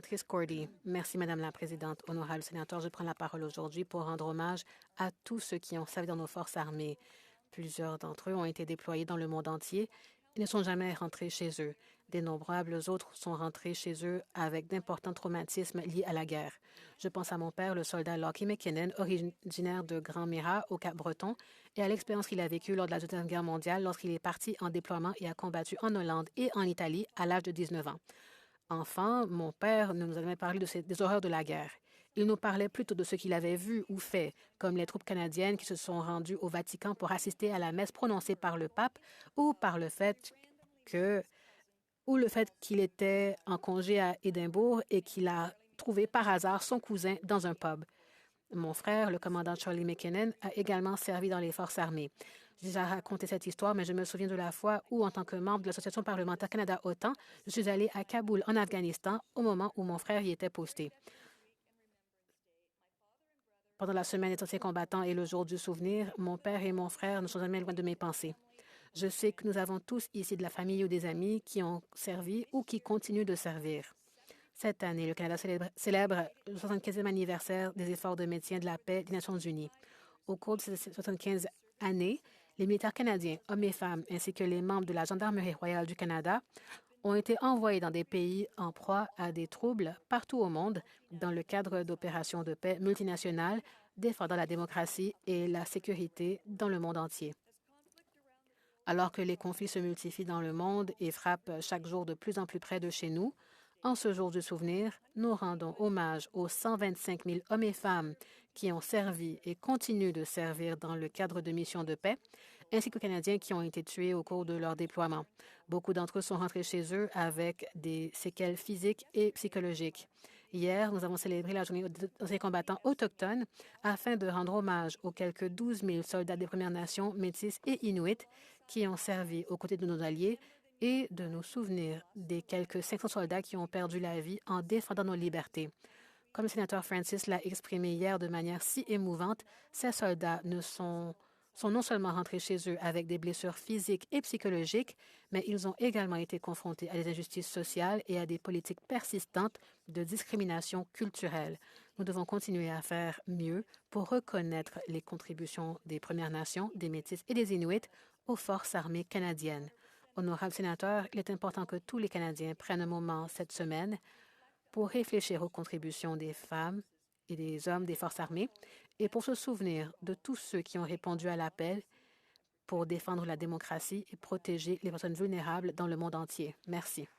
sénatrice Cordy. Merci, Madame la Présidente. Honorable sénateur, je prends la parole aujourd'hui pour rendre hommage à tous ceux qui ont servi dans nos forces armées. Plusieurs d'entre eux ont été déployés dans le monde entier et ne sont jamais rentrés chez eux. D'innombrables autres sont rentrés chez eux avec d'importants traumatismes liés à la guerre. Je pense à mon père, le soldat Lockie McKinnon, originaire de Grand-Mira, au Cap-Breton, et à l'expérience qu'il a vécue lors de la Deuxième Guerre mondiale lorsqu'il est parti en déploiement et a combattu en Hollande et en Italie à l'âge de 19 ans. Enfant, mon père ne nous a jamais parlé des horreurs de la guerre. Il nous parlait plutôt de ce qu'il avait vu ou fait, comme les troupes canadiennes qui se sont rendues au Vatican pour assister à la messe prononcée par le pape ou le fait qu'il était en congé à Édimbourg et qu'il a trouvé par hasard son cousin dans un pub. Mon frère, le commandant Charlie McKinnon, a également servi dans les forces armées. J'ai déjà raconté cette histoire, mais je me souviens de la fois où, en tant que membre de l'Association parlementaire Canada-OTAN, je suis allée à Kaboul, en Afghanistan, au moment où mon frère y était posté. Pendant la semaine des anciens combattants et le jour du souvenir, mon père et mon frère ne sont jamais loin de mes pensées. Je sais que nous avons tous ici de la famille ou des amis qui ont servi ou qui continuent de servir. Cette année, le Canada célèbre le 75e anniversaire des efforts de maintien de la paix des Nations unies. Au cours de ces 75 années, les militaires canadiens, hommes et femmes, ainsi que les membres de la Gendarmerie royale du Canada, ont été envoyés dans des pays en proie à des troubles partout au monde dans le cadre d'opérations de paix multinationales défendant la démocratie et la sécurité dans le monde entier. Alors que les conflits se multiplient dans le monde et frappent chaque jour de plus en plus près de chez nous, en ce jour du souvenir, nous rendons hommage aux 125 000 hommes et femmes qui ont servi et continuent de servir dans le cadre de missions de paix, ainsi qu'aux Canadiens qui ont été tués au cours de leur déploiement. Beaucoup d'entre eux sont rentrés chez eux avec des séquelles physiques et psychologiques. Hier, nous avons célébré la journée des anciens combattants autochtones afin de rendre hommage aux quelques 12 000 soldats des Premières Nations, Métis et Inuits qui ont servi aux côtés de nos alliés et de nous souvenir des quelques 500 soldats qui ont perdu la vie en défendant nos libertés. Comme le sénateur Francis l'a exprimé hier de manière si émouvante, ces soldats sont non seulement rentrés chez eux avec des blessures physiques et psychologiques, mais ils ont également été confrontés à des injustices sociales et à des politiques persistantes de discrimination culturelle. Nous devons continuer à faire mieux pour reconnaître les contributions des Premières Nations, des Métis et des Inuits aux forces armées canadiennes. Honorable sénateur, il est important que tous les Canadiens prennent un moment cette semaine pour réfléchir aux contributions des femmes et des hommes des forces armées et pour se souvenir de tous ceux qui ont répondu à l'appel pour défendre la démocratie et protéger les personnes vulnérables dans le monde entier. Merci.